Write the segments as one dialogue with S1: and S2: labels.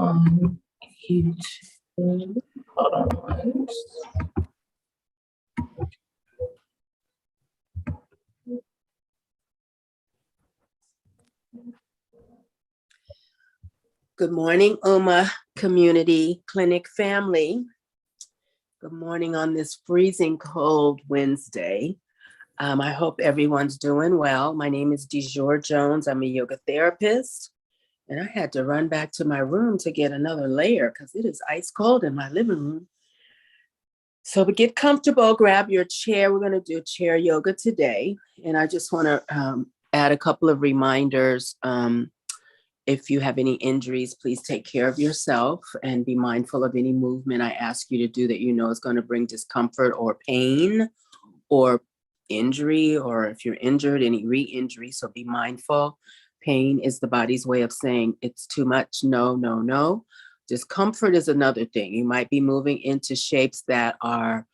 S1: on YouTube. Hold on. Good morning, UMA Community Clinic family. Good morning on this freezing cold Wednesday. I hope everyone's doing well. My name is DeJur Jones. I'm a yoga therapist. And I had to run back to my room to get another layer because it is ice cold in my living room. So to get comfortable, grab your chair. We're going to do chair yoga today. And I just want to add a couple of reminders. If you have any injuries, please take care of yourself and be mindful of any movement I ask you to do that you know is going to bring discomfort or pain or injury, or if you're injured, any re-injury. So be mindful. Pain is the body's way of saying it's too much. No, no, no. Discomfort is another thing. You might be moving into shapes that are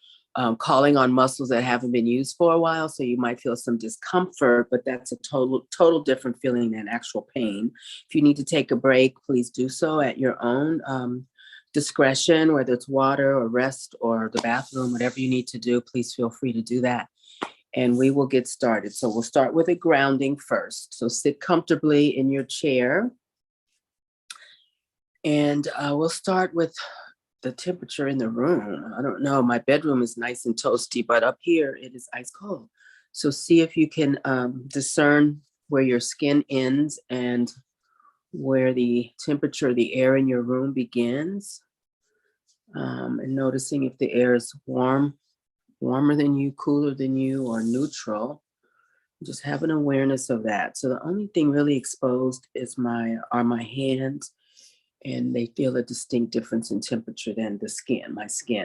S1: calling on muscles that haven't been used for a while. So you might feel some discomfort, but that's a total different feeling than actual pain. If you need to take a break, please do so at your own discretion, whether it's water or rest or the bathroom, whatever you need to do, please feel free to do that. And we will get started. So we'll start with a grounding first. So sit comfortably in your chair. And we'll start with the temperature in the room. I don't know, my bedroom is nice and toasty, but up here it is ice cold. So see if you can discern where your skin ends and where the temperature of the air in your room begins. And noticing if the air is warmer than you, cooler than you, or neutral. Just have an awareness of that. So the only thing really exposed is are my hands, and they feel a distinct difference in temperature than the skin,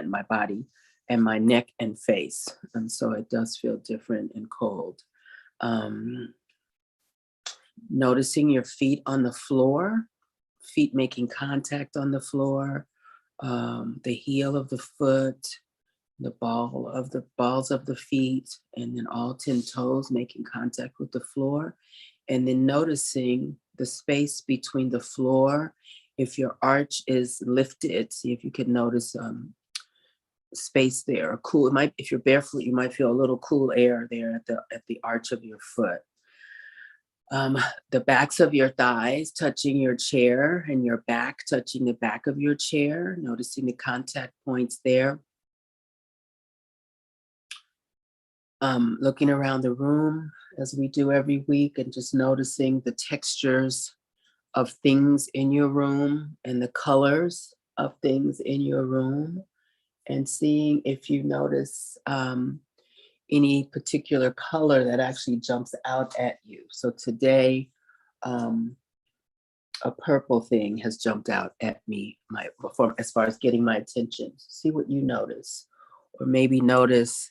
S1: my body, and my neck and face. And so it does feel different and cold. Noticing your feet on the floor, feet making contact on the floor, the heel of the foot, the balls of the feet, and then all 10 toes making contact with the floor. And then noticing the space between the floor. If your arch is lifted, see if you can notice space there, or cool. If you're barefoot, you might feel a little cool air there at the arch of your foot. The backs of your thighs touching your chair, and your back touching the back of your chair, noticing the contact points there. Looking around the room as we do every week, and just noticing the textures of things in your room and the colors of things in your room, and seeing if you notice any particular color that actually jumps out at you. So today, a purple thing has jumped out at me as far as getting my attention. See what you notice, or maybe notice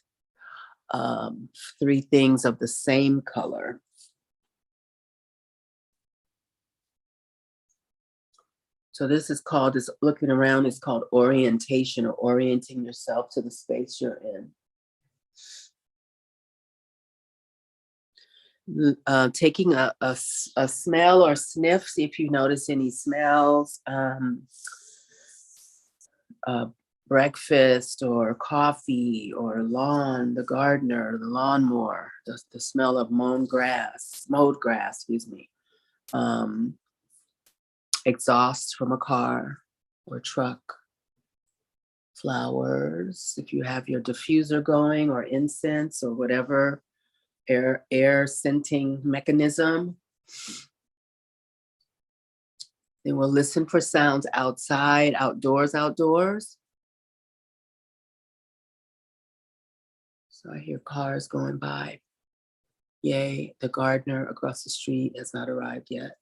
S1: 3 things of the same color. So this looking around is called orientation, or orienting yourself to the space you're in. Taking a smell or sniff, see if you notice any smells, breakfast or coffee or lawn, the gardener, the lawnmower, the smell of mowed grass, exhaust from a car or truck, flowers, if you have your diffuser going, or incense or whatever air scenting mechanism. Then we'll listen for sounds outside, outdoors. So I hear cars going by. Yay, the gardener across the street has not arrived yet.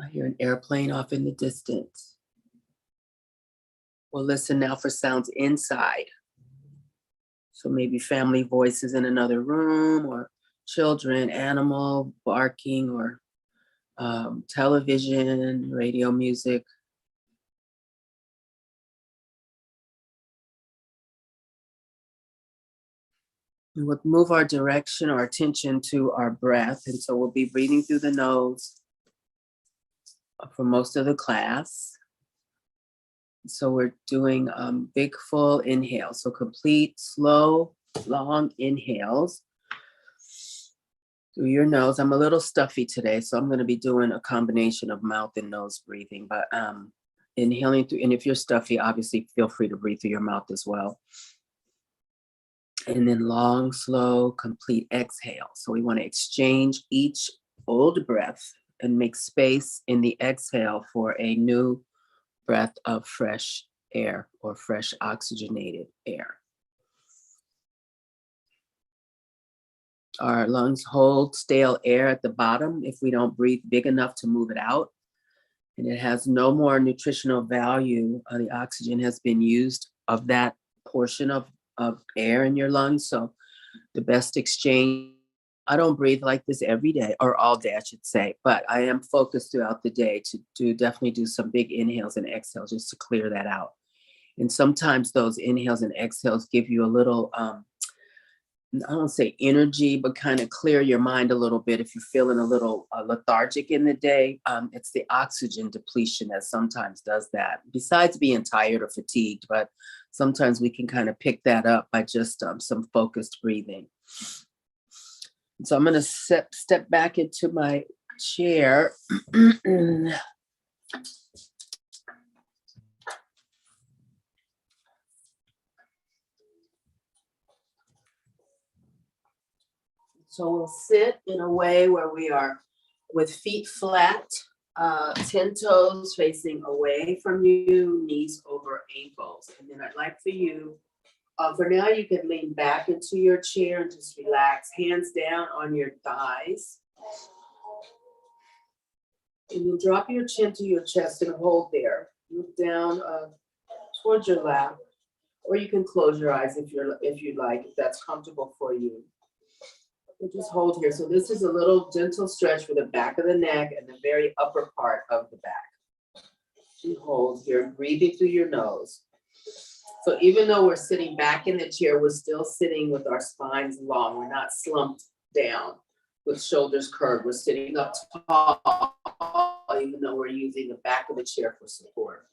S1: I hear an airplane off in the distance. We'll listen now for sounds inside. So maybe family voices in another room, or children, animal barking, or television, radio music. We will move our direction, our attention to our breath. And so we'll be breathing through the nose, for most of the class. So we're doing big full inhales. So complete, slow, long inhales through your nose. I'm a little stuffy today, so I'm going to be doing a combination of mouth and nose breathing, but inhaling through, and if you're stuffy, obviously feel free to breathe through your mouth as well. And then long, slow, complete exhale. So we want to exchange each old breath and make space in the exhale for a new breath of fresh air or fresh oxygenated air. Our lungs hold stale air at the bottom if we don't breathe big enough to move it out. And it has no more nutritional value. The oxygen has been used of that portion of air in your lungs. So the best exchange, I don't breathe like this every day or all day, I should say, but I am focused throughout the day to definitely do some big inhales and exhales just to clear that out. And sometimes those inhales and exhales give you a little, I don't say energy, but kind of clear your mind a little bit. If you're feeling a little lethargic in the day, it's the oxygen depletion that sometimes does that, besides being tired or fatigued, but sometimes we can kind of pick that up by just some focused breathing. So I'm going to step back into my chair. So we'll sit in a way where we are with feet flat, 10 toes facing away from you, knees over ankles. And then I'd like for you, for now, you can lean back into your chair and just relax, hands down on your thighs. And then drop your chin to your chest and hold there. Look down towards your lap, or you can close your eyes if you'd like, if that's comfortable for you. We'll just hold here. So this is a little gentle stretch for the back of the neck and the very upper part of the back. You hold here, breathing through your nose. So even though we're sitting back in the chair, we're still sitting with our spines long. We're not slumped down with shoulders curved. We're sitting up tall, even though we're using the back of the chair for support.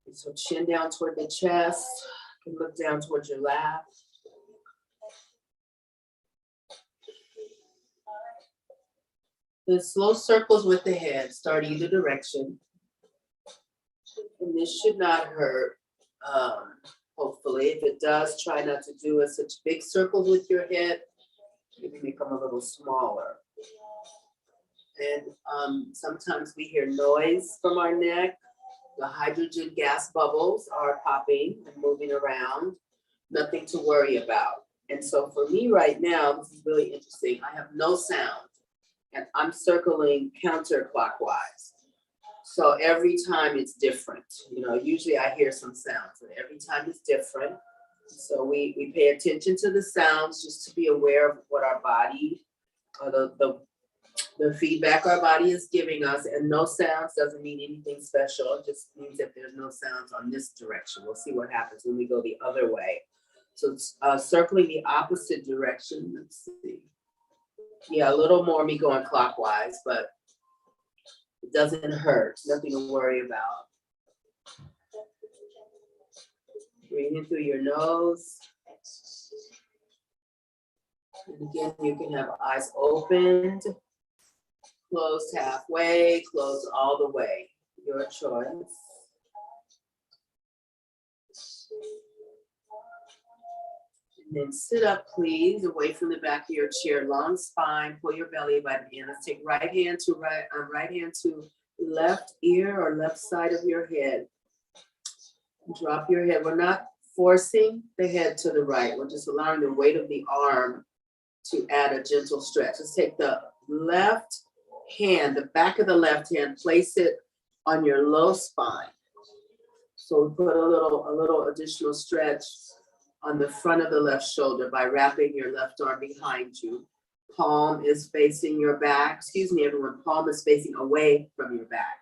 S1: And so chin down toward the chest. You can look down towards your lap. The slow circles with the head start either direction. And this should not hurt, hopefully. If it does, try not to do such big circles with your head. Maybe make them a little smaller. And sometimes we hear noise from our neck. The hydrogen gas bubbles are popping and moving around. Nothing to worry about. And so for me right now, this is really interesting. I have no sound. And I'm circling counterclockwise. So every time it's different. Usually I hear some sounds, but every time it's different. So we pay attention to the sounds just to be aware of what our body, the feedback our body is giving us. And no sounds doesn't mean anything special. It just means that there's no sounds on this direction. We'll see what happens when we go the other way. So it's circling the opposite direction. Let's see. Yeah, a little more me going clockwise, but it doesn't hurt. Nothing to worry about. Breathing through your nose. And again, you can have eyes opened, closed halfway, closed all the way. Your choice. And then sit up, please, away from the back of your chair. Long spine, pull your belly button in. Let's take right hand to left ear or left side of your head. Drop your head. We're not forcing the head to the right. We're just allowing the weight of the arm to add a gentle stretch. Let's take the left hand, the back of the left hand, place it on your low spine. So we put a little additional stretch on the front of the left shoulder by wrapping your left arm behind you. Palm is facing your back. Excuse me, everyone. Palm is facing away from your back.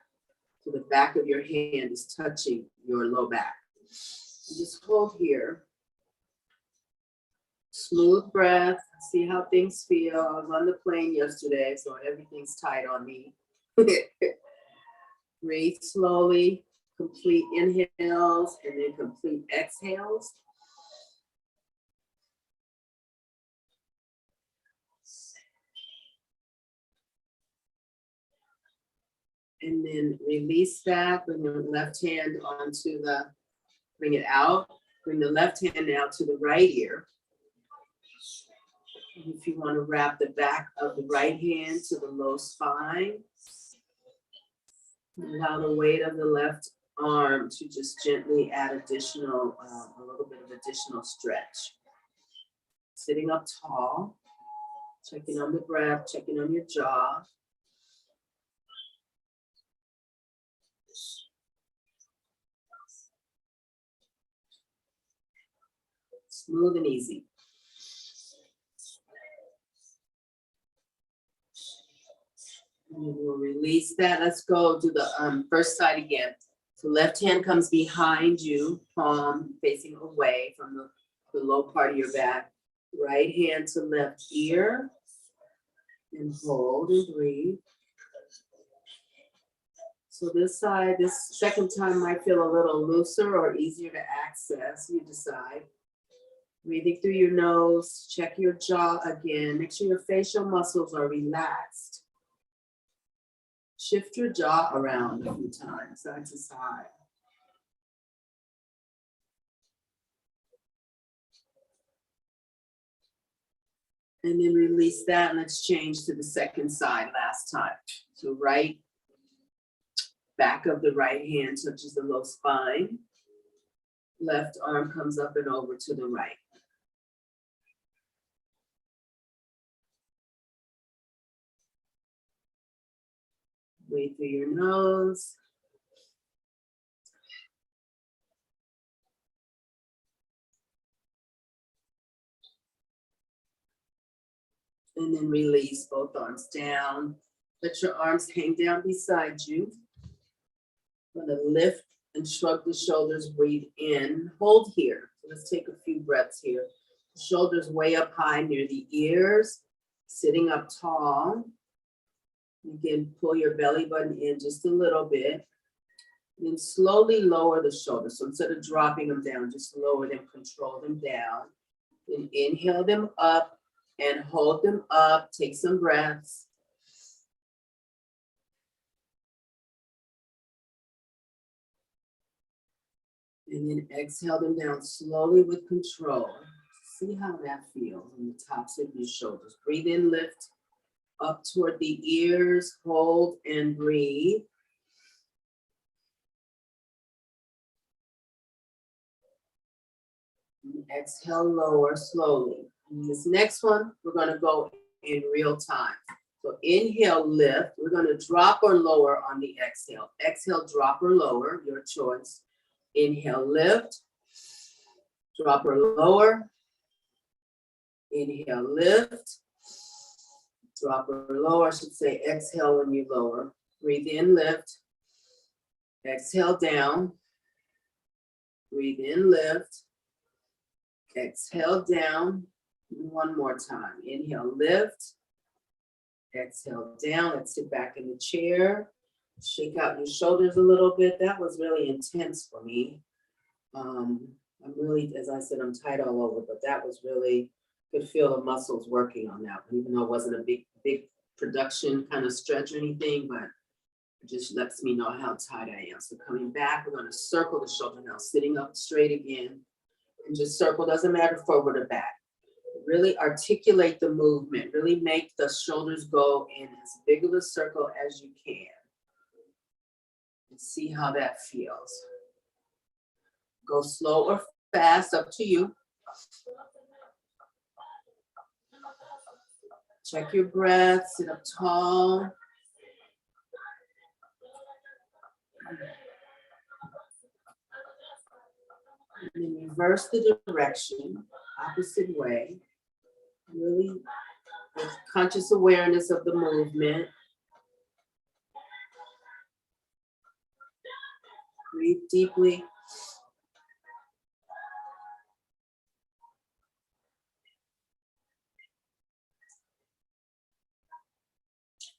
S1: So the back of your hand is touching your low back. Just hold here. Smooth breath. See how things feel. I was on the plane yesterday, so everything's tight on me. Breathe slowly, complete inhales and then complete exhales. And then release that, bring the left hand onto the, bring it out, bring the left hand now to the right ear. And if you want to wrap the back of the right hand to the low spine, allow the weight of the left arm to just gently add additional, a little bit of additional stretch. Sitting up tall, checking on the breath, checking on your jaw. Smooth and easy. And then we'll release that. Let's go to the first side again. So left hand comes behind you, palm facing away from the low part of your back. Right hand to left ear. And hold and breathe. So this side, this second time might feel a little looser or easier to access. You decide. Breathing through your nose, check your jaw again. Make sure your facial muscles are relaxed. Shift your jaw around a few times, side to side. And then release that, and let's change to the second side last time. So right back of the right hand touches the low spine. Left arm comes up and over to the right. Breathe through your nose. And then release both arms down. Let your arms hang down beside you. I'm going to lift and shrug the shoulders, breathe in, hold here. So let's take a few breaths here. Shoulders way up high near the ears, sitting up tall. Again, pull your belly button in just a little bit. Then slowly lower the shoulders. So instead of dropping them down, just lower them, control them down. Then inhale them up and hold them up. Take some breaths. And then exhale them down slowly with control. See how that feels on the tops of your shoulders. Breathe in, lift up toward the ears, hold and breathe. And exhale, lower slowly. And this next one, we're going to go in real time. So inhale, lift. We're going to drop or lower on the exhale. Exhale, drop or lower, your choice. Inhale, lift. Drop or lower. Inhale, lift. Drop or lower, I should say exhale when you lower. Breathe in, lift. Exhale down. Breathe in, lift. Exhale down. One more time. Inhale, lift. Exhale down. Let's sit back in the chair. Shake out your shoulders a little bit. That was really intense for me. I'm really, as I said, I'm tight all over, but that was really, could feel the muscles working on that one, even though it wasn't a big production kind of stretch or anything, but it just lets me know how tight I am. So coming back, we're going to circle the shoulder now, sitting up straight again, and just circle, doesn't matter forward or back. Really articulate the movement, really make the shoulders go in as big of a circle as you can. And see how that feels. Go slow or fast, up to you. Check your breath, sit up tall. And then reverse the direction, opposite way. Really with conscious awareness of the movement. Breathe deeply.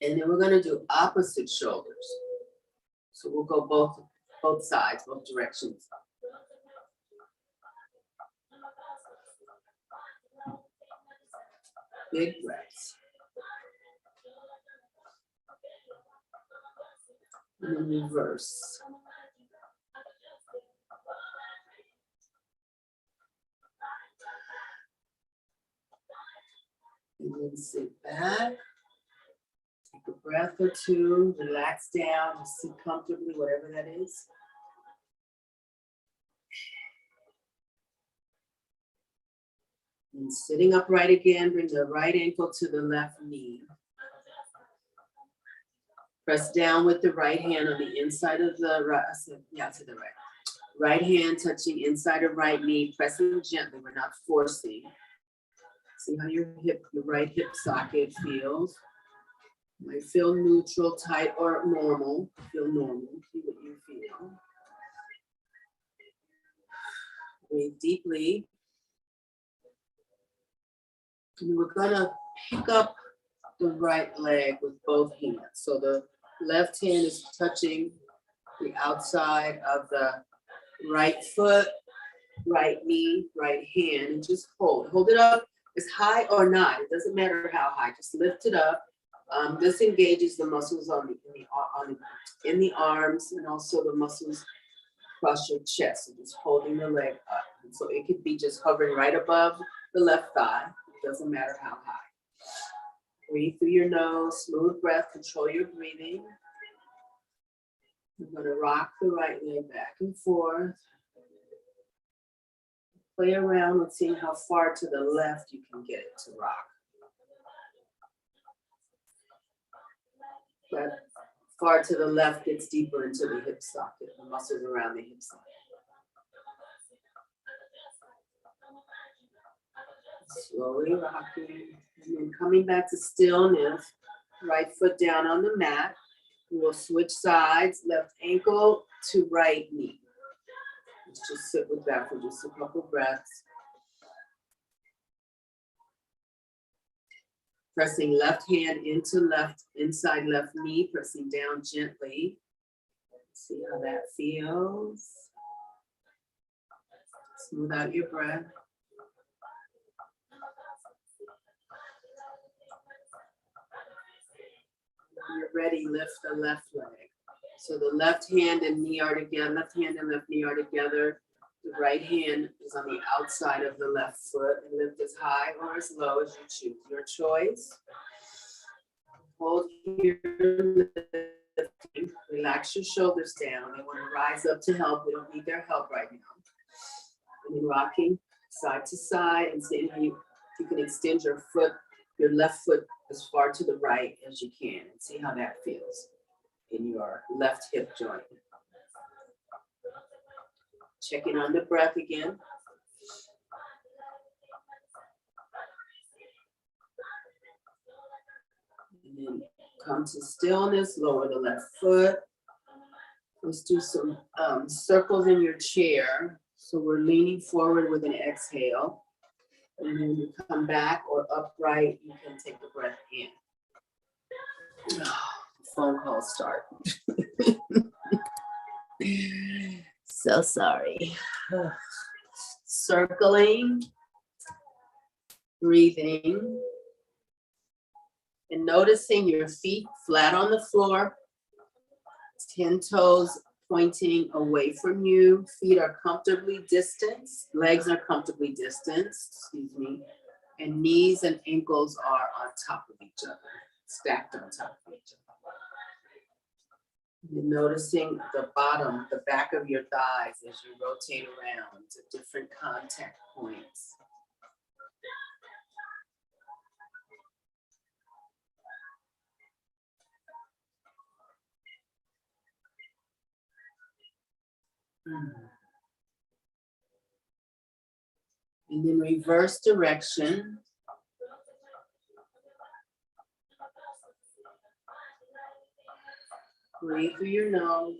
S1: And then we're going to do opposite shoulders. So we'll go both sides, both directions. Big breaths. And then reverse. And then sit back. Take a breath or two. Relax down. Just sit comfortably, whatever that is. And sitting upright again, bring the right ankle to the left knee. Press down with the right hand on the inside of the right, to the right. Right hand touching inside of right knee, pressing gently, we're not forcing. See how your right hip socket feels. You might feel neutral, tight, or normal. Feel normal, see what you feel. Breathe deeply. And we're gonna pick up the right leg with both hands. So the left hand is touching the outside of the right foot, right knee, right hand, and just hold it up as high or not. It doesn't matter how high, just lift it up. This engages the muscles in the arms and also the muscles across your chest. So just holding the leg up. And so it could be just hovering right above the left thigh. It doesn't matter how high. Breathe through your nose, smooth breath, control your breathing. You're going to rock the right leg back and forth. Play around with seeing how far to the left you can get it to rock. But far to the left gets deeper into the hip socket, the muscles around the hip socket. Slowly rocking, and then coming back to stillness, right foot down on the mat. We will switch sides, left ankle to right knee. Let's just sit with that for just a couple breaths. Pressing left hand into inside left knee, pressing down gently. See how that feels. Smooth out your breath. When you're ready, lift the left leg. So the left hand and knee are together, left hand and left knee are together. The right hand is on the outside of the left foot, and lift as high or as low as you choose. Your choice. Hold here, lifting. Relax your shoulders down. They want to rise up to help. We don't need their help right now. And then rocking side to side, and seeing how you can extend your foot, your left foot as far to the right as you can, and see how that feels in your left hip joint. Checking on the breath again. And then come to stillness, lower the left foot. Let's do some circles in your chair. So we're leaning forward with an exhale. And then you come back or upright, you can take the breath in. Phone call start. So sorry. Circling, breathing, and noticing your feet flat on the floor, 10 toes pointing away from you. Feet are comfortably distanced, legs are comfortably distanced, and knees and ankles are on top of each other, stacked on top of each other. You're noticing the bottom, the back of your thighs as you rotate around to different contact points. And then reverse direction. Breathe through your nose.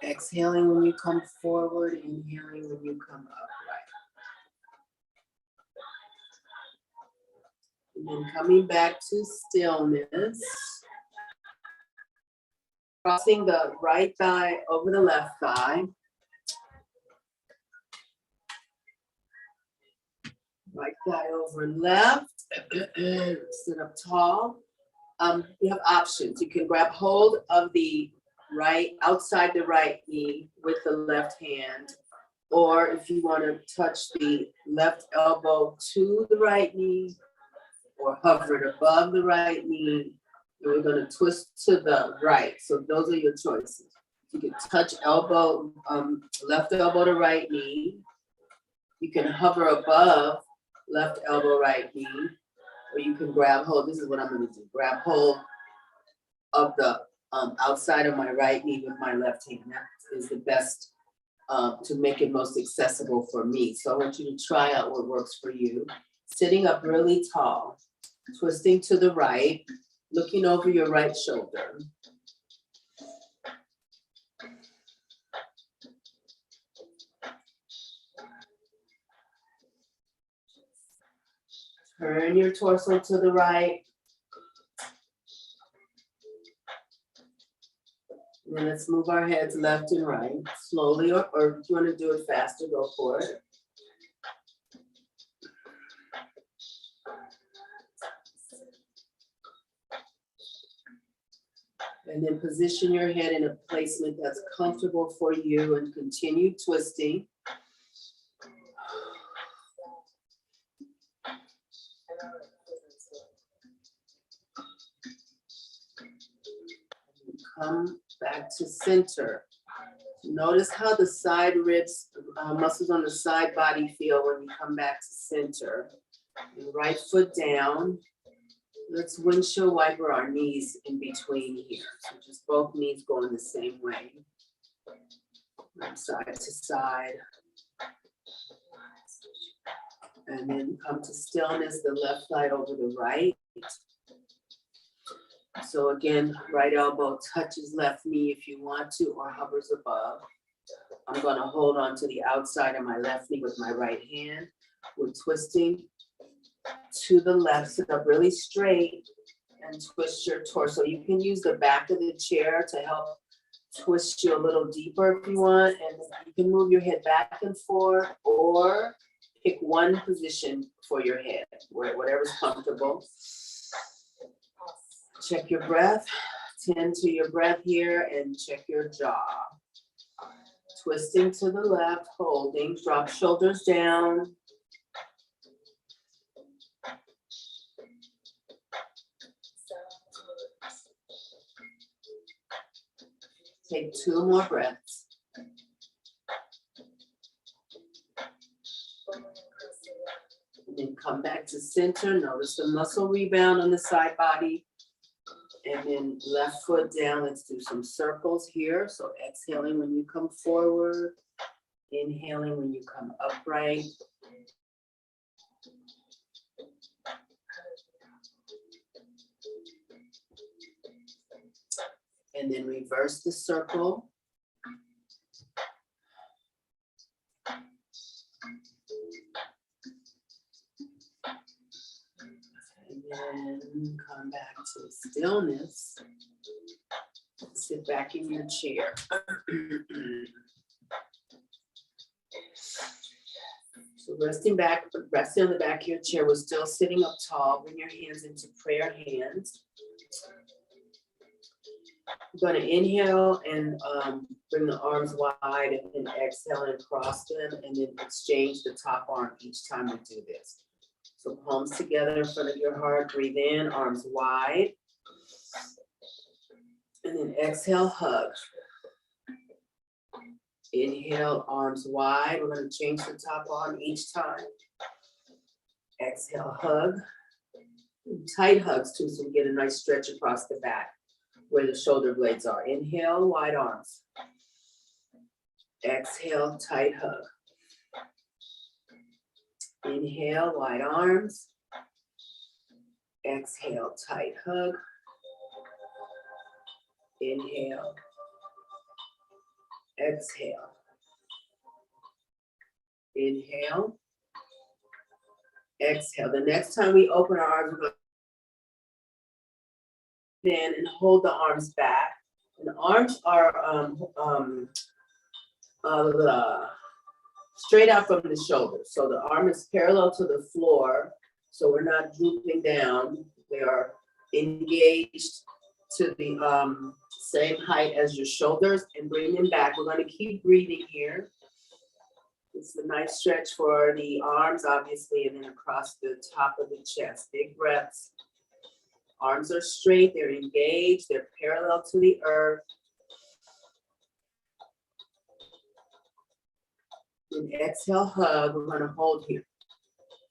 S1: Exhaling when you come forward, inhaling when you come upright. And then coming back to stillness. Crossing the right thigh over the left thigh. Right thigh over left. Sit up tall. You have options. You can grab hold of the right, outside the right knee with the left hand. Or if you want to touch the left elbow to the right knee or hover it above the right knee, and we're going to twist to the right. So those are your choices. You can touch elbow, left elbow to right knee. You can hover above left elbow, right knee, or you can grab hold. This is what I'm going to do. Grab hold of the outside of my right knee with my left hand. That is the best to make it most accessible for me. So I want you to try out what works for you. Sitting up really tall, twisting to the right, looking over your right shoulder. Turn your torso to the right. And then let's move our heads left and right, slowly, or if you want to do it faster, go for it. And then position your head in a placement that's comfortable for you and continue twisting. Come back to center. Notice how the side ribs, muscles on the side body feel when you come back to center. And right foot down. Let's windshield wiper our knees in between here. So just both knees going the same way. From side to side. And then come to stillness, the left side over the right. So again, right elbow touches left knee if you want to, or hovers above. I'm going to hold on to the outside of my left knee with my right hand. We're twisting to the left, sit up really straight and twist your torso. You can use the back of the chair to help twist you a little deeper if you want, and you can move your head back and forth or pick one position for your head, whatever's comfortable. Check your breath, tend to your breath here and check your jaw. Twisting to the left, holding, drop shoulders down. Take 2 more breaths. And then come back to center. Notice the muscle rebound on the side body. And then left foot down. Let's do some circles here. So exhaling when you come forward. Inhaling when you come upright. And then reverse the circle. And then come back to stillness. Sit back in your chair. So resting on the back of your chair. We're still sitting up tall. Bring your hands into prayer hands. We're going to inhale and bring the arms wide, and then exhale and cross them, and then exchange the top arm each time we do this. So palms together in front of your heart. Breathe in, arms wide. And then exhale, hug. Inhale, arms wide. We're going to change the top arm each time. Exhale, hug. Tight hugs too, so we get a nice stretch across the back where the shoulder blades are. Inhale, wide arms. Exhale, tight hug. Inhale, wide arms. Exhale, tight hug. Inhale. Exhale. Inhale. Exhale. The next time we open our arms, we're going to in and hold the arms back. And the arms are straight out from the shoulders. So the arm is parallel to the floor. So we're not drooping down. They are engaged to the same height as your shoulders, and bring them back. We're going to keep breathing here. It's a nice stretch for the arms, obviously, and then across the top of the chest. Big breaths. Arms are straight, they're engaged, they're parallel to the earth. And exhale, hug. We're going to hold here.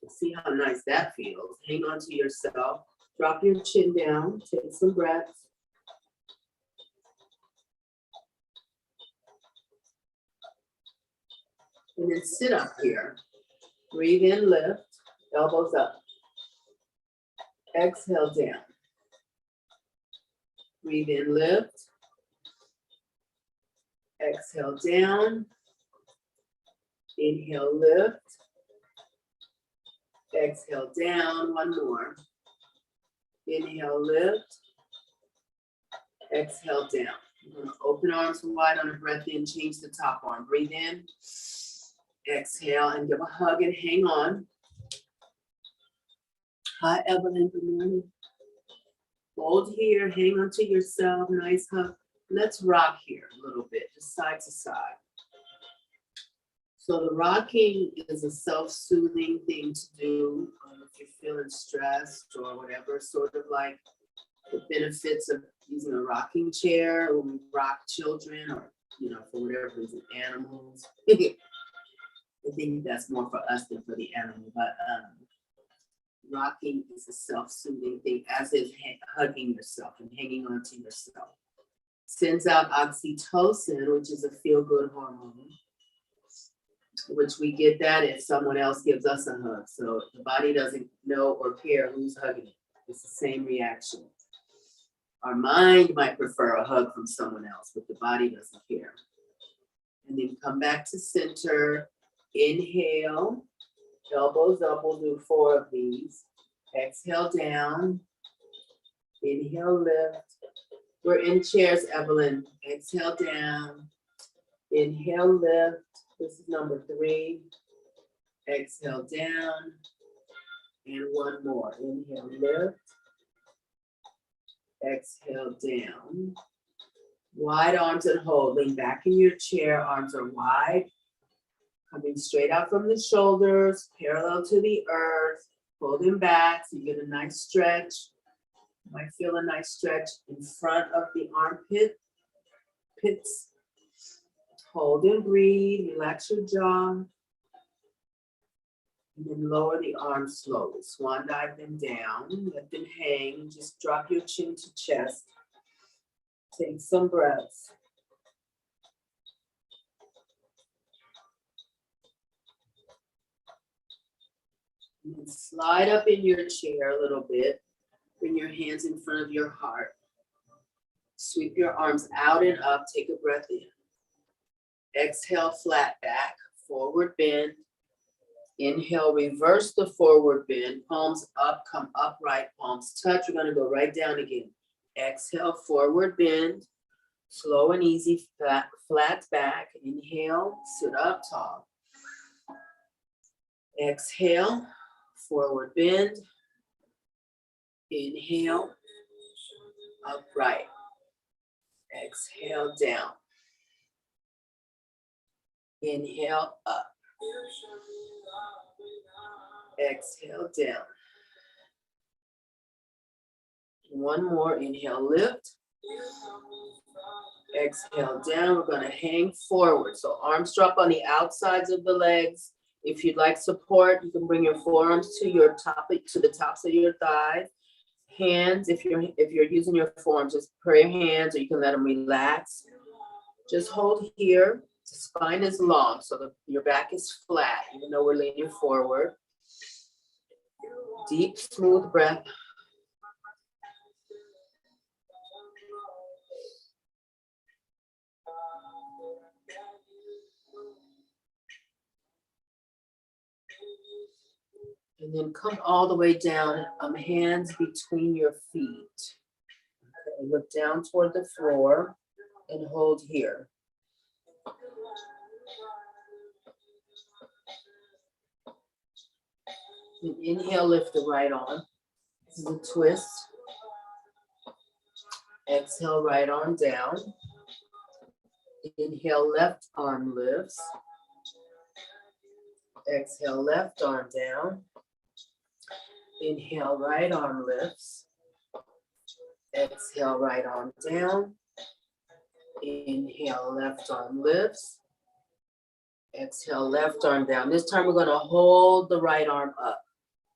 S1: See how nice that feels. Hang on to yourself. Drop your chin down. Take some breaths. And then sit up here. Breathe in, lift. Elbows up. Exhale, down. Breathe in, lift. Exhale, down. Inhale, lift. Exhale, down. One more. Inhale, lift. Exhale, down. You're going to open arms wide on a breath in. Change the top arm. Breathe in. Exhale and give a hug and hang on. Hi, Evelyn. Good morning. Hold here. Hang on to yourself. Nice hug. Let's rock here a little bit, just side to side. So the rocking is a self-soothing thing to do if you're feeling stressed or whatever, sort of like the benefits of using a rocking chair when we rock children or, for whatever reason, animals. I think that's more for us than for the animal, but rocking is a self-soothing thing, as is hugging yourself and hanging on to yourself. Sends out oxytocin, which is a feel-good hormone, which we get that if someone else gives us a hug. So the body doesn't know or care who's hugging it. It's the same reaction. Our mind might prefer a hug from someone else, but the body doesn't care. And then come back to center. Inhale, elbows up. We'll do 4 of these. Exhale, down. Inhale, lift. We're in chairs, Evelyn. Exhale, down. Inhale, lift. This is number 3. Exhale, down. And one more. Inhale, lift. Exhale, down. Wide arms and hold. Lean back in your chair. Arms are wide. Coming straight out from the shoulders, parallel to the earth. Pull them back so you get a nice stretch. You might feel a nice stretch in front of the armpit pits. Hold and breathe. Relax your jaw. And then lower the arms slowly. Swan dive them down. Let them hang. Just drop your chin to chest. Take some breaths. And then slide up in your chair a little bit. Bring your hands in front of your heart. Sweep your arms out and up. Take a breath in. Exhale, flat back, forward bend. Inhale, reverse the forward bend. Palms up, come upright, palms touch. We're going to go right down again. Exhale, forward bend. Slow and easy, flat back. Inhale, sit up tall. Exhale, forward bend. Inhale, upright. Exhale, down. Inhale, up. Exhale, down. One more. Inhale, lift. Exhale, down. We're going to hang forward. So arms drop on the outsides of the legs. If you'd like support, you can bring your forearms to the tops of your thighs. Hands, if you're using your forearms, just put your hands, or you can let them relax. Just hold here. The spine is long, so your back is flat, even though we're leaning forward. Deep, smooth breath. And then come all the way down, hands between your feet. Okay, look down toward the floor and hold here. And inhale, lift the right arm. This is a twist. Exhale, right arm down. Inhale, left arm lifts. Exhale, left arm down. Inhale, right arm lifts. Exhale, right arm down. Inhale, left arm lifts. Exhale, left arm down. This time we're going to hold the right arm up.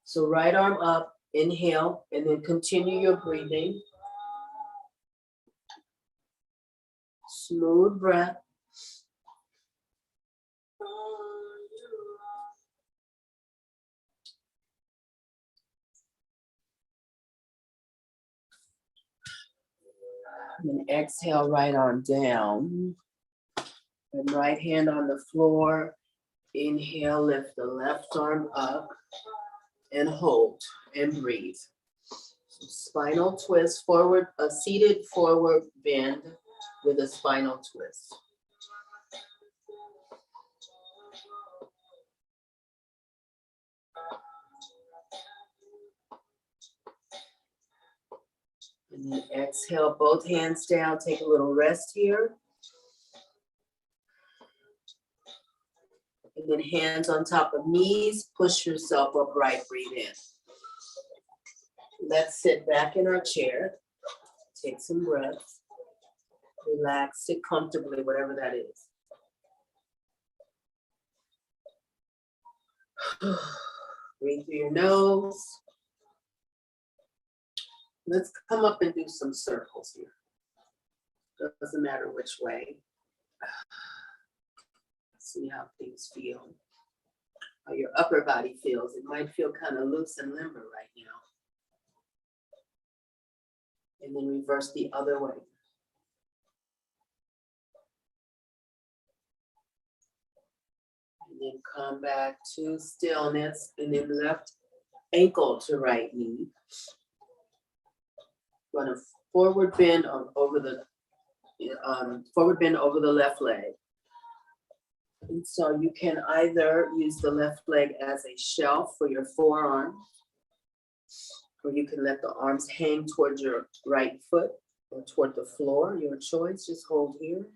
S1: So right arm up, inhale, and then continue your breathing. Smooth breath. And then exhale, right arm down. And right hand on the floor. Inhale, lift the left arm up and hold and breathe. Spinal twist forward, a seated forward bend with a spinal twist. And then exhale, both hands down, take a little rest here. And then hands on top of knees, push yourself upright, breathe in. Let's sit back in our chair. Take some breaths. Relax, sit comfortably, whatever that is. Breathe through your nose. Let's come up and do some circles here. Doesn't matter which way. See how things feel. How your upper body feels. It might feel kind of loose and limber right now. And then reverse the other way. And then come back to stillness, and then left ankle to right knee. Going to forward bend over the left leg. And so you can either use the left leg as a shelf for your forearm, or you can let the arms hang towards your right foot or toward the floor, your choice. Just hold here.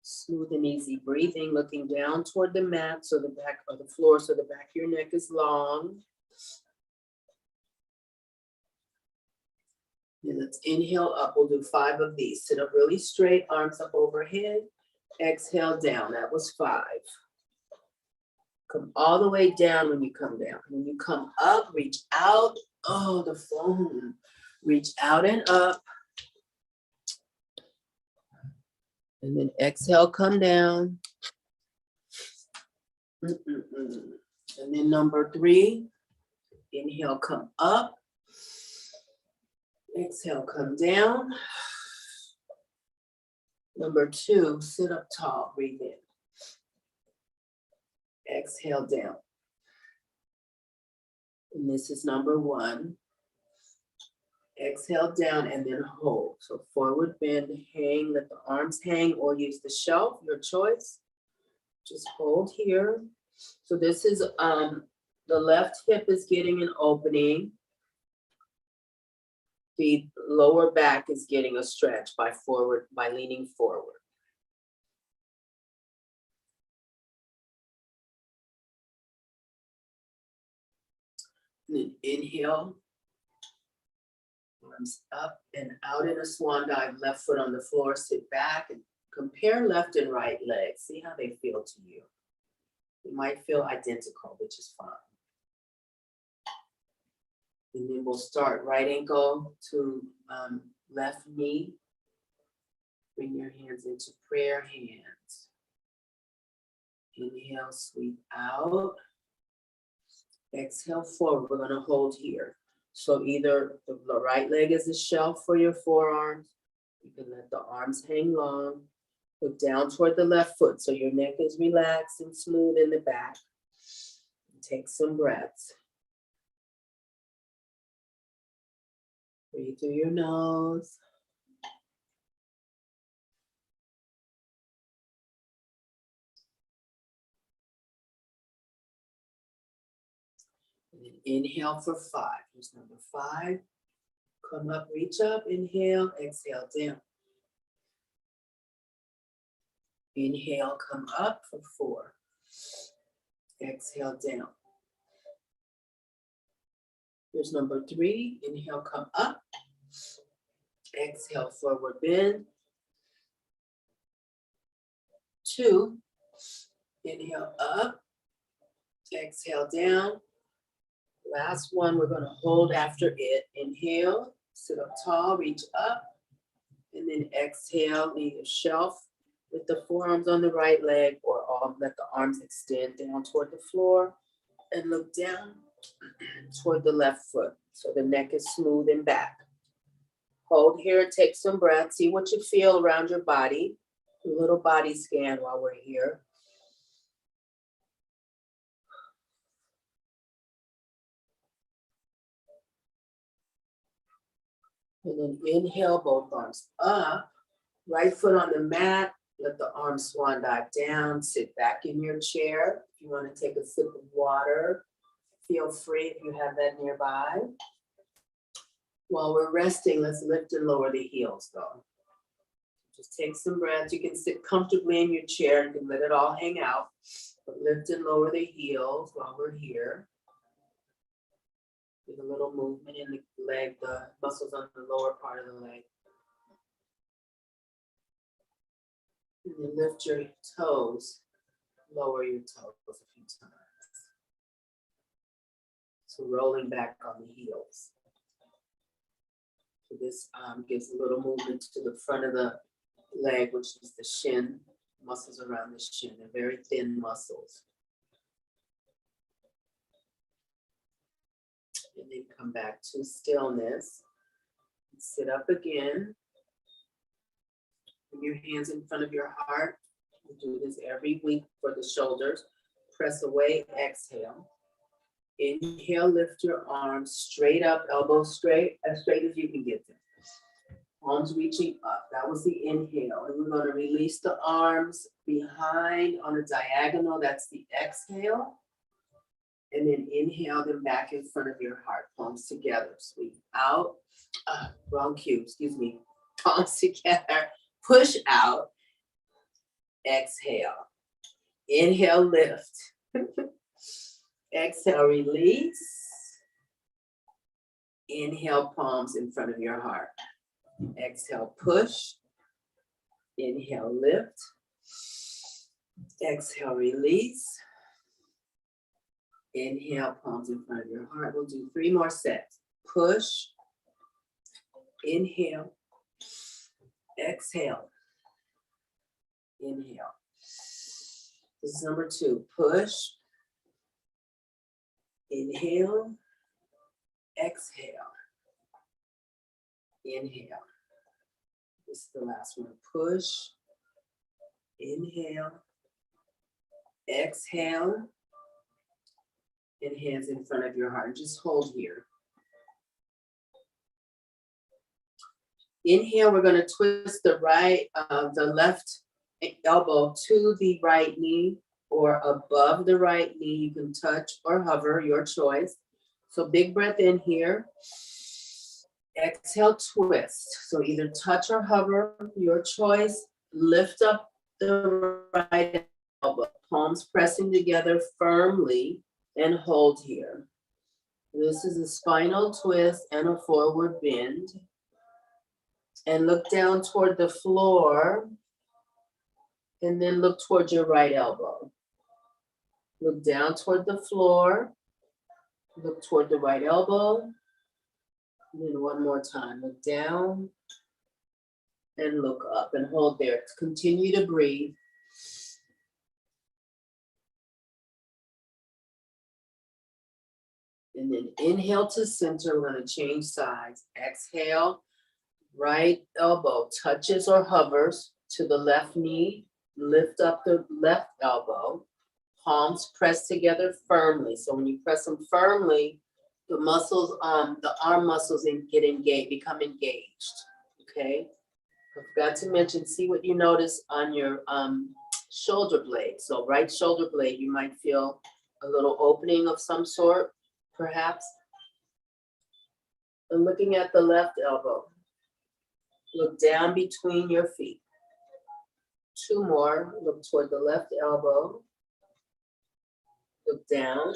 S1: Smooth and easy breathing, looking down toward the mat, so the back or the floor, so the back of your neck is long. And let's inhale up. We'll do 5 of these. Sit up really straight, arms up overhead. Exhale down. That was 5. Come all the way down when you come down. When you come up, reach out. Oh, the phone. Reach out and up. And then exhale, come down. And then number 3, inhale, come up. Exhale, come down. Number 2, sit up tall, breathe in. Exhale down. And this is number 1. Exhale down and then hold. So forward bend, hang, let the arms hang, or use the shelf, your choice. Just hold here. So this is, the left hip is getting an opening. The lower back is getting a stretch by leaning forward. And then inhale, arms up and out in a swan dive, left foot on the floor, sit back and compare left and right legs. See how they feel to you. They might feel identical, which is fine. And then we'll start right ankle to left knee. Bring your hands into prayer hands. Inhale, sweep out. Exhale forward. We're going to hold here. So either the right leg is a shelf for your forearms. You can let the arms hang long. Look down toward the left foot so your neck is relaxed and smooth in the back. Take some breaths. Breathe through your nose. And then inhale for 5. Here's number 5. Come up, reach up, inhale, exhale down. Inhale, come up for 4. Exhale down. Here's number 3. Inhale, come up. Exhale, forward bend. 2. Inhale up. Exhale down. Last one, we're going to hold after it. Inhale, sit up tall, reach up. And then exhale, either shelf with the forearms on the right leg or let the arms extend down toward the floor and look down toward the left foot so the neck is smooth and back. Hold here, take some breath, see what you feel around your body. A little body scan while we're here. And then inhale, both arms up, right foot on the mat, let the arms swan dive down, sit back in your chair. If you want to take a sip of water, feel free if you have that nearby. While we're resting, let's lift and lower the heels though. Just take some breaths. You can sit comfortably in your chair and can let it all hang out. But lift and lower the heels while we're here. With a little movement in the leg, the muscles on the lower part of the leg. And then lift your toes, lower your toes a few times. So rolling back on the heels. So this gives a little movement to the front of the leg, which is the shin, muscles around the shin. They're very thin muscles. And then come back to stillness. Sit up again. Put your hands in front of your heart. We do this every week for the shoulders. Press away, exhale. Inhale, lift your arms straight up, elbows straight, as straight as you can get them. Arms reaching up. That was the inhale. And we're going to release the arms behind on a diagonal. That's the exhale. And then inhale them back in front of your heart. Palms together. Sweep out. Wrong cue. Excuse me. Palms together. Push out. Exhale. Inhale, lift. Exhale, release. Inhale, palms in front of your heart. Exhale, push. Inhale, lift. Exhale, release. Inhale, palms in front of your heart. We'll do 3 more sets. Push. Inhale. Exhale. Inhale. This is number 2. Push. Inhale. Exhale. Inhale. This is the last one. Push. Inhale. Exhale. And hands in front of your heart. Just hold here. Inhale, we're going to twist the left elbow to the right knee or above the right knee. You can touch or hover, your choice. So big breath in here. Exhale, twist. So either touch or hover, your choice. Lift up the right elbow. Palms pressing together firmly and hold here. This is a spinal twist and a forward bend. And look down toward the floor. And then look toward your right elbow. Look down toward the floor. Look toward the right elbow. And then one more time. Look down and look up and hold there. Continue to breathe. And then inhale to center. We're going to change sides. Exhale. Right elbow touches or hovers to the left knee, lift up the left elbow, palms pressed together firmly. So when you press them firmly, the muscles, the arm muscles get engaged, become engaged, okay? I forgot to mention, see what you notice on your shoulder blade. So right shoulder blade, you might feel a little opening of some sort, perhaps. And looking at the left elbow, look down between your feet. 2 more, look toward the left elbow. Look down.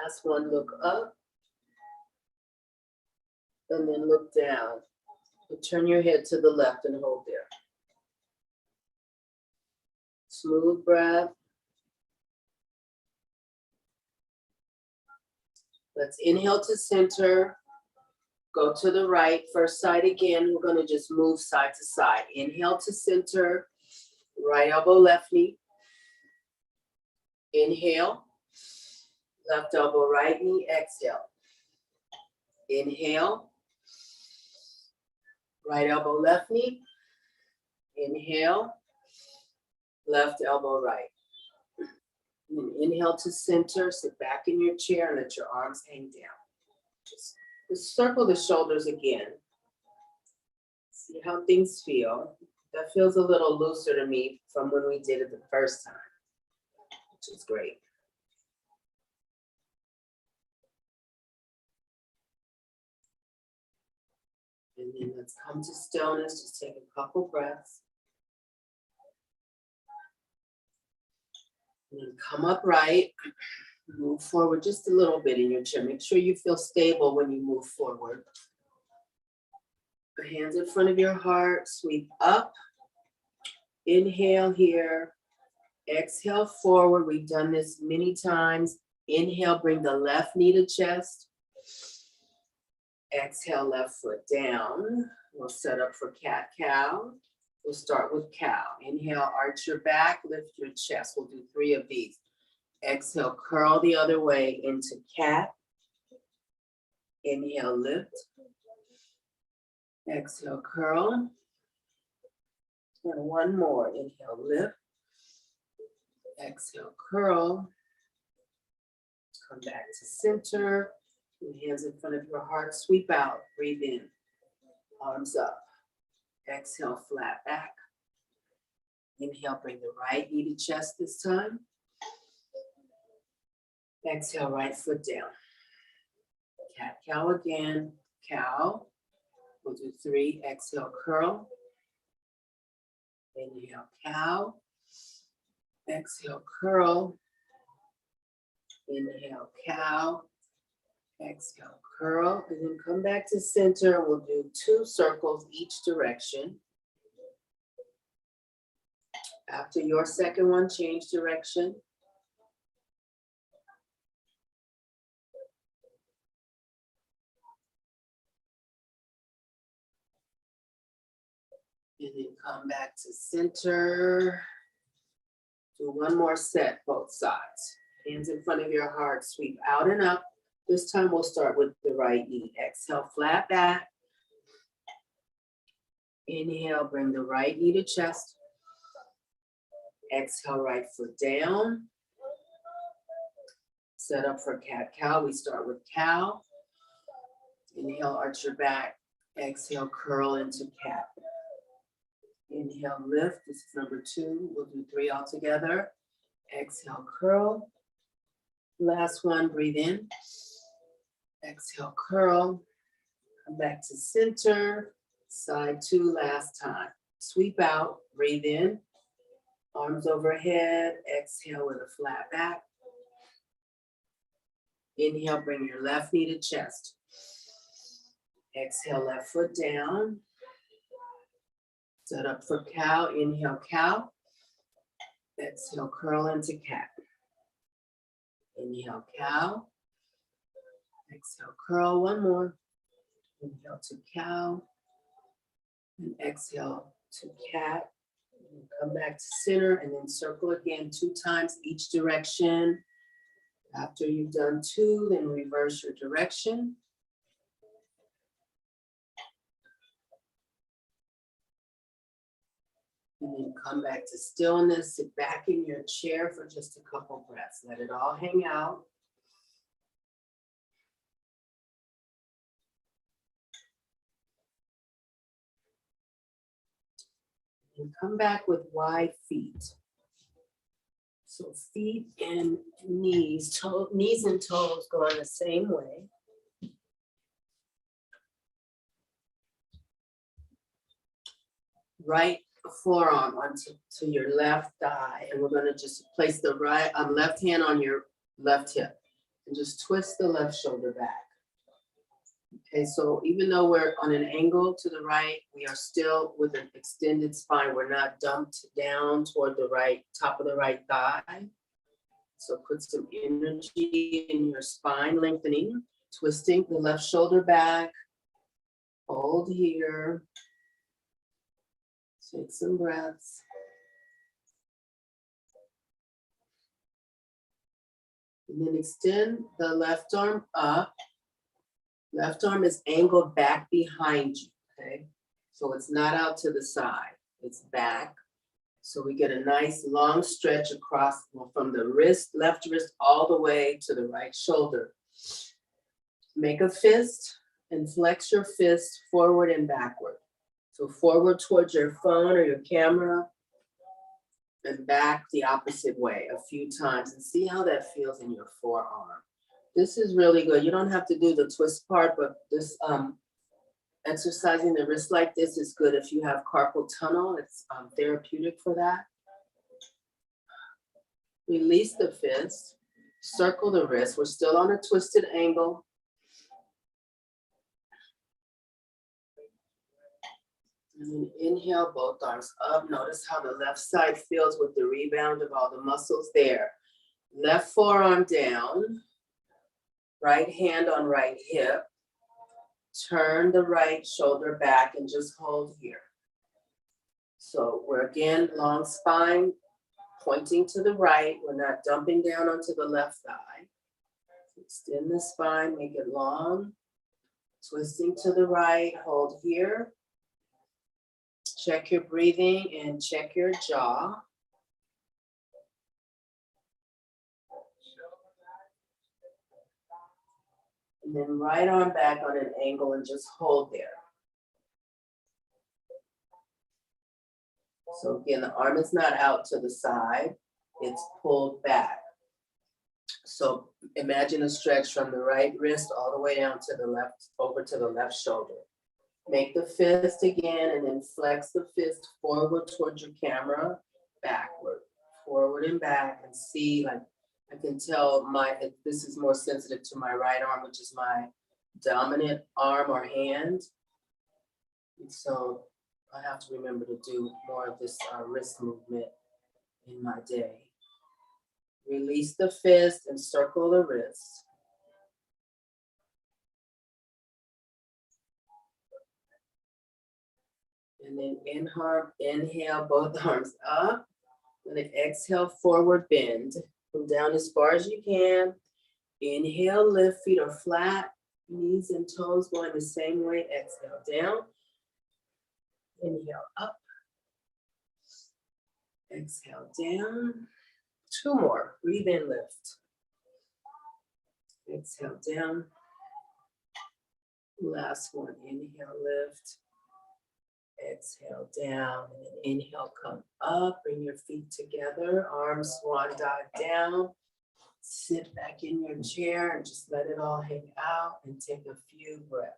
S1: Last one, look up. And then look down. And turn your head to the left and hold there. Smooth breath. Let's inhale to center. Go to the right, first side again. We're gonna just move side to side. Inhale to center. Right elbow, left knee. Inhale. Left elbow, right knee, exhale. Inhale. Right elbow, left knee. Inhale. Left elbow, right. And inhale to center, sit back in your chair and let your arms hang down. Just circle the shoulders again. See how things feel. That feels a little looser to me from when we did it the first time, which is great. And then let's come to stillness. Just take a couple breaths. And then come upright. Move forward just a little bit in your chair. Make sure you feel stable when you move forward. Hands in front of your heart. Sweep up. Inhale here. Exhale forward. We've done this many times. Inhale, bring the left knee to chest. Exhale, left foot down. We'll set up for cat-cow. We'll start with cow. Inhale, arch your back, lift your chest. We'll do 3 of these. Exhale, curl the other way into cat. Inhale, lift. Exhale, curl. And 1 more. Inhale, lift. Exhale, curl. Come back to center. Hands in front of your heart, sweep out, breathe in, arms up. Exhale, flat back. Inhale, bring the right knee to chest this time. Exhale, right foot down. Cat-cow again, cow. We'll do 3, exhale, curl. Inhale, cow. Exhale, curl. Inhale, cow. Exhale, curl, and then come back to center. We'll do 2 circles each direction. After your second one, change direction. And then come back to center. Do 1 more set, both sides. Hands in front of your heart, sweep out and up. This time we'll start with the right knee. Exhale, flat back. Inhale, bring the right knee to chest. Exhale, right foot down. Set up for cat-cow. We start with cow. Inhale, arch your back. Exhale, curl into cat. Inhale, lift. This is number 2. We'll do 3 all together. Exhale, curl. Last one, breathe in. Exhale, curl. Come back to center. Side 2, last time. Sweep out, breathe in. Arms overhead. Exhale with a flat back. Inhale, bring your left knee to chest. Exhale, left foot down. Set up for cow. Inhale, cow. Exhale, curl into cat. Inhale, cow. Exhale, curl. 1 more. Inhale to cow. And exhale to cat. And come back to center and then circle again 2 times each direction. After you've done 2, then reverse your direction. And then come back to stillness. Sit back in your chair for just a couple breaths. Let it all hang out. And come back with wide feet. So feet and knees, knees and toes go on the same way. Right forearm onto your left thigh, and we're going to just place the left hand on your left hip and just twist the left shoulder back. Okay, so even though we're on an angle to the right, we are still with an extended spine. We're not dumped down toward the right, top of the right thigh. So put some energy in your spine, lengthening, twisting the left shoulder back. Hold here. Take some breaths. And then extend the left arm up. Left arm is angled back behind you, okay? So it's not out to the side, it's back. So we get a nice long stretch across from the wrist, left wrist, all the way to the right shoulder. Make a fist and flex your fist forward and backward. So forward towards your phone or your camera and back the opposite way a few times and see how that feels in your forearm. This is really good. You don't have to do the twist part, but this exercising the wrist like this is good if you have carpal tunnel. It's therapeutic for that. Release the fist, circle the wrist. We're still on a twisted angle. And then inhale, both arms up. Notice how the left side feels with the rebound of all the muscles there. Left forearm down, right hand on right hip. Turn the right shoulder back and just hold here. So we're again, long spine, pointing to the right. We're not dumping down onto the left thigh. Extend the spine, make it long. Twisting to the right, hold here. Check your breathing and check your jaw. And then right arm back on an angle and just hold there. So again, the arm is not out to the side, it's pulled back. So imagine a stretch from the right wrist all the way down to the left, over to the left shoulder. Make the fist again and then flex the fist forward towards your camera, backward, forward and back, and see, like, I can tell this is more sensitive to my right arm, which is my dominant arm or hand. And so I have to remember to do more of this wrist movement in my day. Release the fist and circle the wrist. And then inhale, both arms up. And then exhale, forward bend. Come down as far as you can. Inhale, lift, feet are flat. Knees and toes going the same way. Exhale, down. Inhale, up. Exhale, down. Two more. Breathe in, lift. Exhale, down. Last one. Inhale, lift. Exhale, down. And then inhale, come up. Bring your feet together. Arms swan dive down. Sit back in your chair and just let it all hang out and take a few breaths.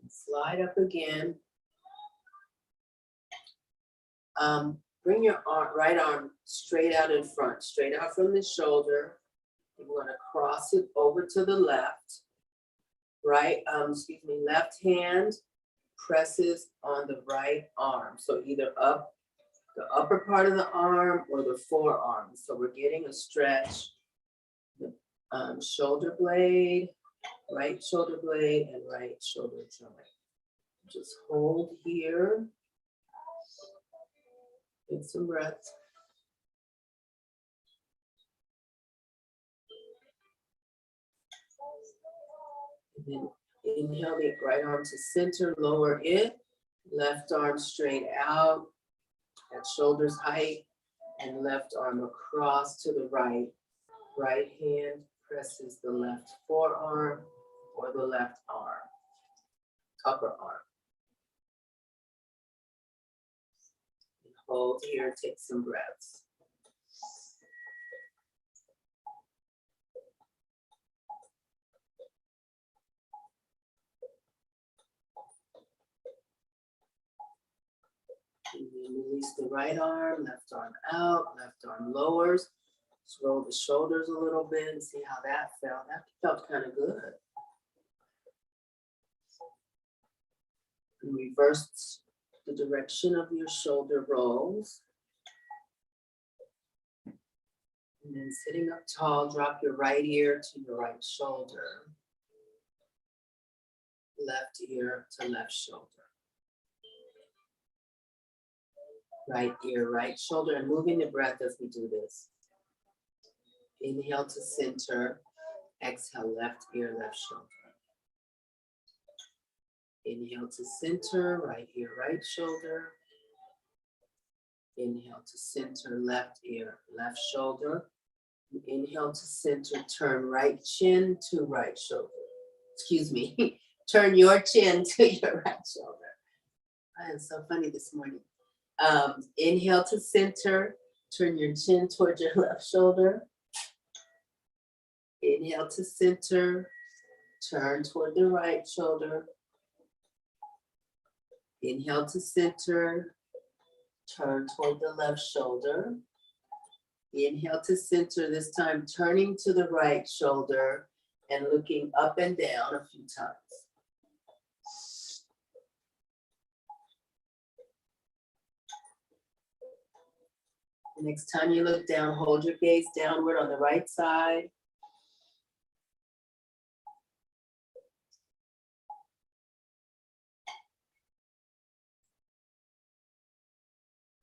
S1: Slide up again. Bring your right arm straight out in front, straight out from the shoulder. You want to cross it over to the left. Left hand presses on the right arm. So either up the upper part of the arm or the forearm. So we're getting a stretch. The shoulder blade, right shoulder blade, and right shoulder joint. Just hold here. Take some breaths. And then inhale the right arm to center, lower it. Left arm straight out at shoulder's height, and left arm across to the right. Right hand presses the left forearm or the left arm, upper arm. And hold here, take some breaths. And then release the right arm, left arm out, left arm lowers. Just roll the shoulders a little bit and see how that felt. That felt kind of good. And reverse the direction of your shoulder rolls. And then sitting up tall, drop your right ear to your right shoulder. Left ear to left shoulder. Right ear, right shoulder, and moving the breath as we do this. Inhale to center, exhale, left ear, left shoulder. Inhale to center, right ear, right shoulder. Inhale to center, left ear, left shoulder. Inhale to center, turn right chin to right shoulder. Excuse me, turn your chin to your right shoulder. I am so funny this morning. Inhale to center, turn your chin towards your left shoulder. Inhale to center, turn toward the right shoulder. Inhale to center, turn toward the left shoulder. Inhale to center, this time turning to the right shoulder and looking up and down a few times. The next time you look down, hold your gaze downward on the right side.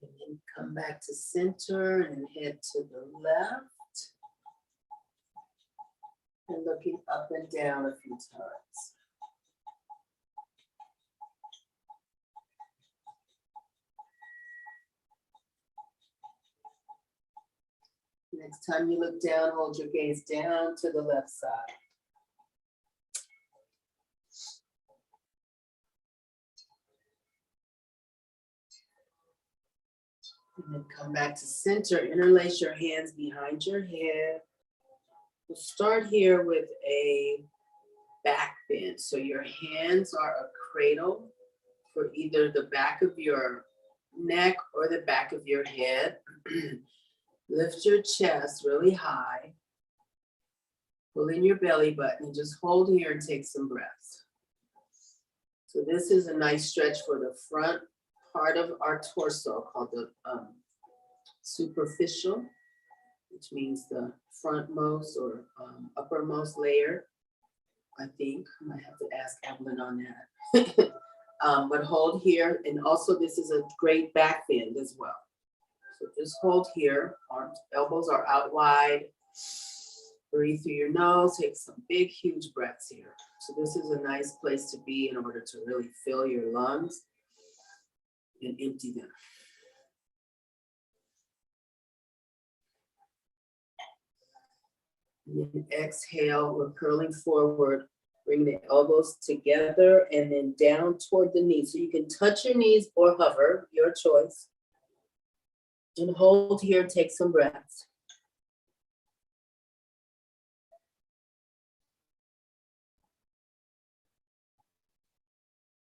S1: And then come back to center and head to the left. And looking up and down a few times. Next time you look down, hold your gaze down to the left side. And then come back to center, interlace your hands behind your head. We'll start here with a back bend. So your hands are a cradle for either the back of your neck or the back of your head. Lift your chest really high. Pull in your belly button and just hold here and take some breaths. So this is a nice stretch for the front part of our torso called the superficial, which means the frontmost or uppermost layer. I think I might have to ask Evelyn on that. But hold here, and also this is a great back bend as well. So just hold here, arms, elbows are out wide. Breathe through your nose, take some big, huge breaths here. So this is a nice place to be in order to really fill your lungs and empty them. And then exhale, we're curling forward. Bring the elbows together and then down toward the knees. So you can touch your knees or hover, your choice. And hold here, take some breaths.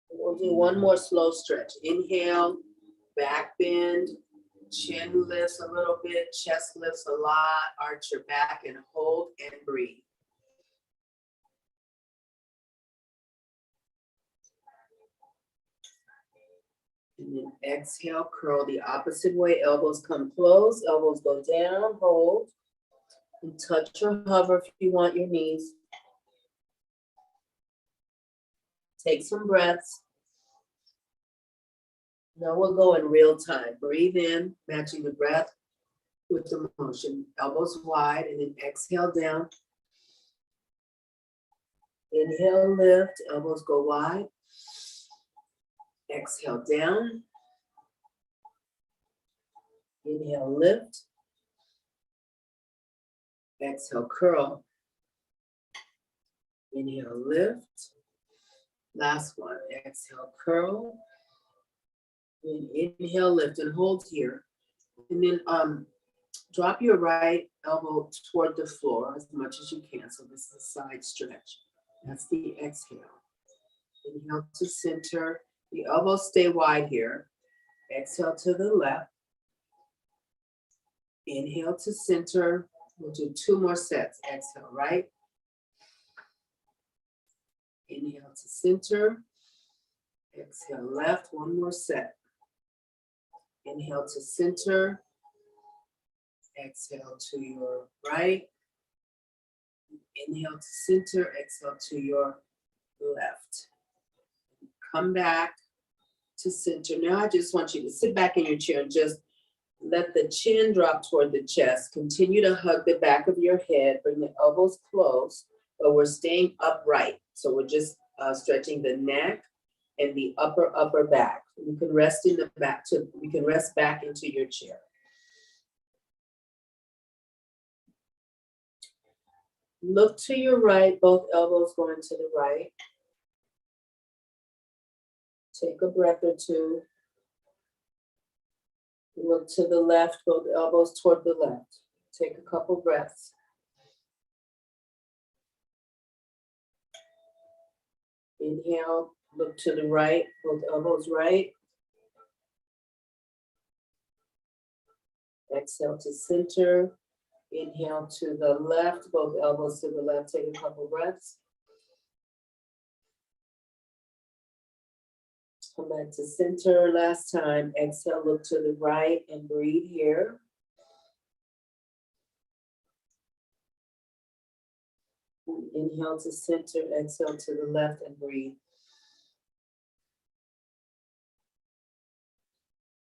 S1: We'll do one more slow stretch. Inhale, back bend, chin lifts a little bit, chest lifts a lot, arch your back and hold and breathe. And then exhale, curl the opposite way. Elbows come close, elbows go down, hold. And touch or hover if you want your knees. Take some breaths. Now we'll go in real time. Breathe in, matching the breath with the motion. Elbows wide, and then exhale down. Inhale, lift, elbows go wide. Exhale, down. Inhale, lift. Exhale, curl. Inhale, lift. Last one. Exhale, curl. And inhale, lift, and hold here. And then drop your right elbow toward the floor as much as you can. So this is a side stretch. That's the exhale. Inhale to center. The elbows stay wide here. Exhale to the left. Inhale to center. We'll do 2 more sets. Exhale, right. Inhale to center. Exhale, left. 1 more set. Inhale to center. Exhale to your right. Inhale to center. Exhale to your left. Come back to center. Now I just want you to sit back in your chair and just let the chin drop toward the chest. Continue to hug the back of your head. Bring the elbows close, but we're staying upright. So we're just stretching the neck and the upper back. You can rest in the back too. You can rest back into your chair. Look to your right, both elbows going to the right. Take a breath or two. Look to the left, both elbows toward the left. Take a couple breaths. Inhale, look to the right, both elbows right. Exhale to center. Inhale to the left, both elbows to the left. Take a couple breaths. Come back to center last time. Exhale, look to the right and breathe here. Inhale to center, exhale to the left and breathe.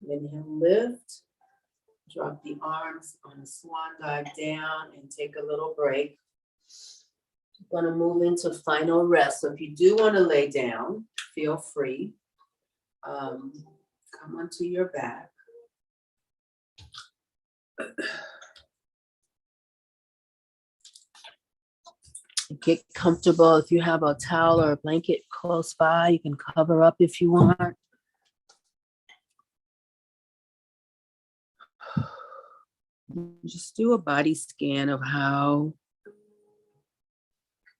S1: Inhale, lift. Drop the arms on a swan dive down and take a little break. I'm going to move into final rest. So if you do want to lay down, feel free. Come onto your back. Get comfortable. If you have a towel or a blanket close by, you can cover up if you want. Just do a body scan of how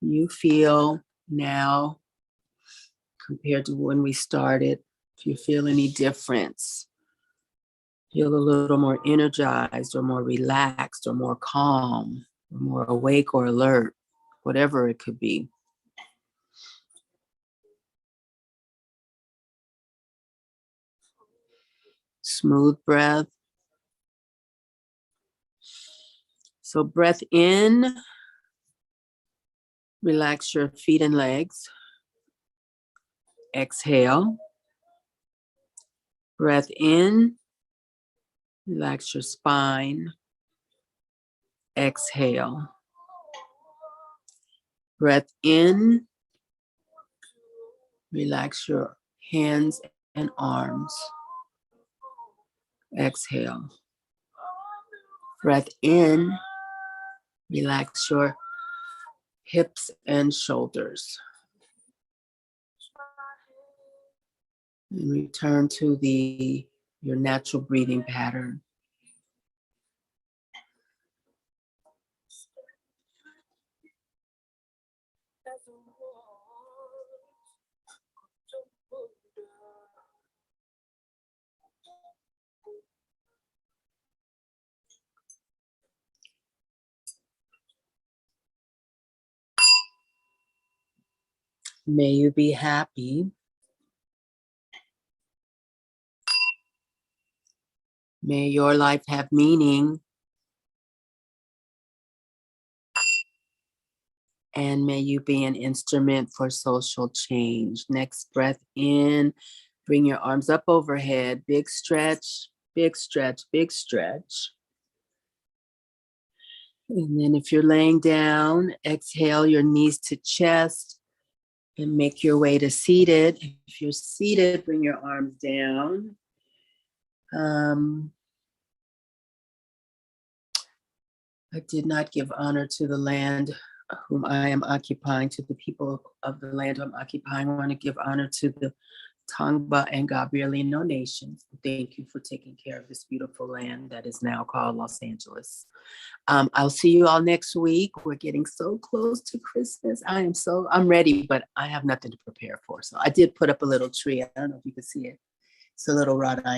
S1: you feel now compared to when we started. If you feel any difference, feel a little more energized or more relaxed or more calm or more awake or alert, whatever it could be. Smooth breath. So breath in, relax your feet and legs. Exhale. Breath in, relax your spine. Exhale. Breath in, relax your hands and arms. Exhale. Breath in, relax your hips and shoulders. And return to your natural breathing pattern. May you be happy. May your life have meaning. And may you be an instrument for social change. Next breath in, bring your arms up overhead. Big stretch, big stretch, big stretch. And then if you're laying down, exhale your knees to chest. And make your way to seated. If you're seated, bring your arms down. I did not give honor to the land whom I am occupying, to the people of the land I'm occupying. I want to give honor to the Tongva and Gabrielino nations. Thank you for taking care of this beautiful land that is now called Los Angeles. I'll see you all next week. We're getting so close to Christmas. I'm ready, but I have nothing to prepare for. So I did put up a little tree. I don't know if you can see it. It's a little wrought iron